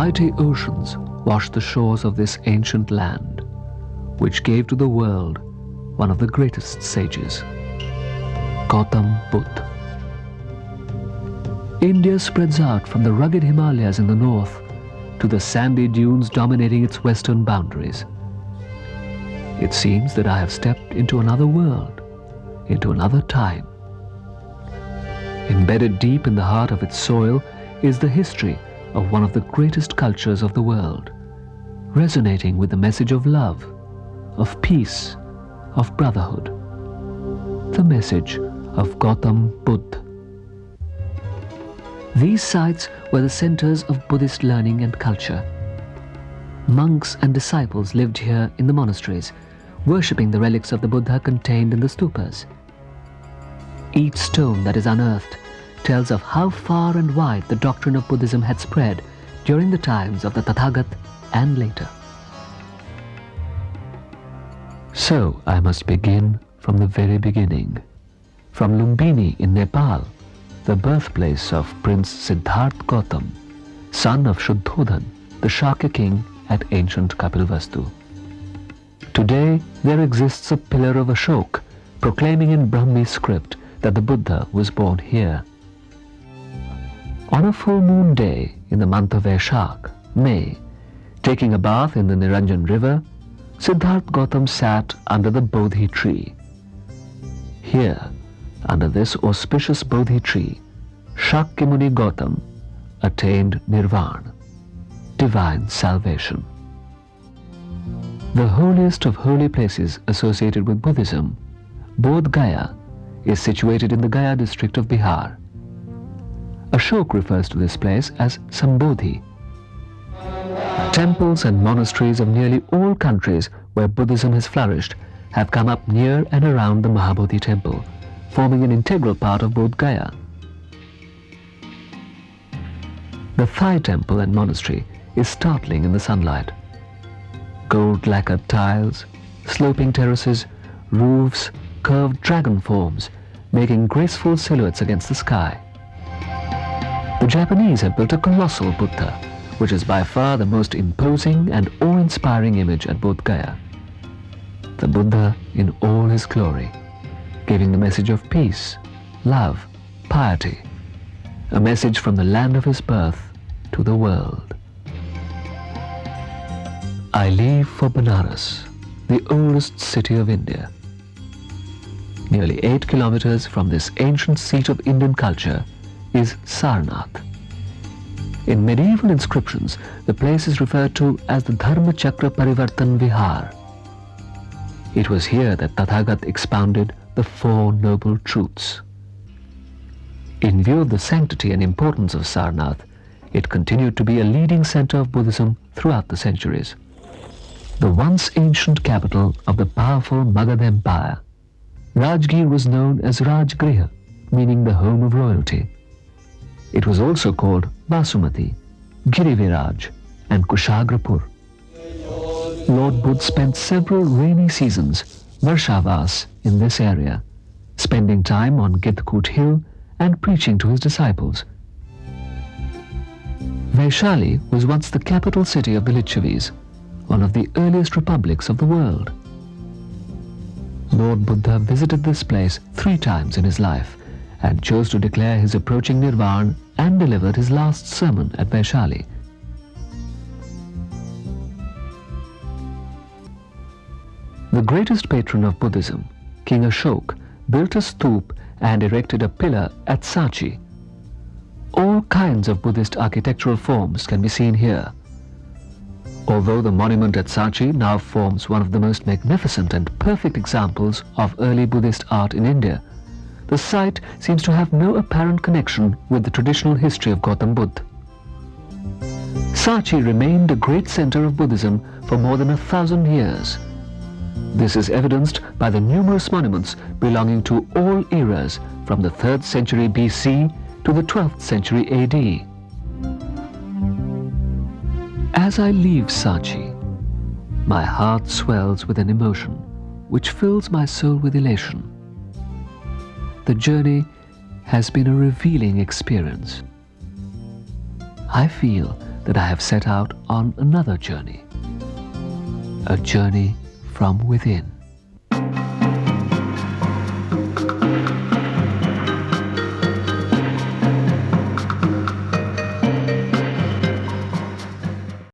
Mighty oceans wash the shores of this ancient land, which gave to the world one of the greatest sages, Gautam Buddha. India spreads out from the rugged Himalayas in the north to the sandy dunes dominating its western boundaries. It seems that I have stepped into another world, into another time. Embedded deep in the heart of its soil is the history of one of the greatest cultures of the world, resonating with the message of love, of peace, of brotherhood, the message of Gautam Buddha. These sites were the centers of Buddhist learning and culture. Monks and disciples lived here in the monasteries, worshipping the relics of the Buddha contained in the stupas. Each stone that is unearthed tells of how far and wide the doctrine of Buddhism had spread during the times of the Tathagat and later. So I must begin from the very beginning, from Lumbini in Nepal, the birthplace of Prince Siddhartha Gautam, son of Shuddhodhan, the Shakya king at ancient Kapilvastu. Today there exists a pillar of Ashok proclaiming in Brahmi script that the Buddha was born here. On a full moon day in the month of Vaishak, May, taking a bath in the Niranjan river, Siddhartha Gautam sat under the Bodhi tree. Here, under this auspicious Bodhi tree, Shakyamuni Gautam attained Nirvana, divine salvation. The holiest of holy places associated with Buddhism, Bodh Gaya, is situated in the Gaya district of Bihar. Ashok refers to this place as Sambodhi. Temples and monasteries of nearly all countries where Buddhism has flourished have come up near and around the Mahabodhi temple, forming an integral part of Bodh Gaya. The Thai temple and monastery is startling in the sunlight. Gold lacquered tiles, sloping terraces, roofs, curved dragon forms, making graceful silhouettes against the sky. The Japanese have built a colossal Buddha, which is by far the most imposing and awe-inspiring image at Bodh Gaya. The Buddha in all his glory, giving the message of peace, love, piety, a message from the land of his birth to the world. I leave for Benares, the oldest city of India. Nearly 8 kilometers from this ancient seat of Indian culture is Sarnath. In medieval inscriptions, the place is referred to as the Dharma Chakra Parivartan Vihar. It was here that Tathagat expounded the Four Noble Truths. In view of the sanctity and importance of Sarnath, it continued to be a leading center of Buddhism throughout the centuries. The once ancient capital of the powerful Magadha Empire, Rajgir was known as Rajgriha, meaning the home of royalty. It was also called Basumati, Giriviraj, and Kushagrapur. Lord Buddha spent several rainy seasons, Varshavas, in this area, spending time on Gidkut hill and preaching to his disciples. Vaishali was once the capital city of the Lichavis, one of the earliest republics of the world. Lord Buddha visited this place 3 times in his life and chose to declare his approaching Nirvana and delivered his last sermon at Vaishali. The greatest patron of Buddhism, King Ashok, built a stup and erected a pillar at Sachi. All kinds of Buddhist architectural forms can be seen here. Although the monument at Sachi now forms one of the most magnificent and perfect examples of early Buddhist art in India, the site seems to have no apparent connection with the traditional history of Gautam Buddha. Sachi remained a great center of Buddhism for more than 1,000 years. This is evidenced by the numerous monuments belonging to all eras from the 3rd century BC to the 12th century AD. As I leave Sachi, my heart swells with an emotion which fills my soul with elation. The journey has been a revealing experience. I feel that I have set out on another journey. A journey from within.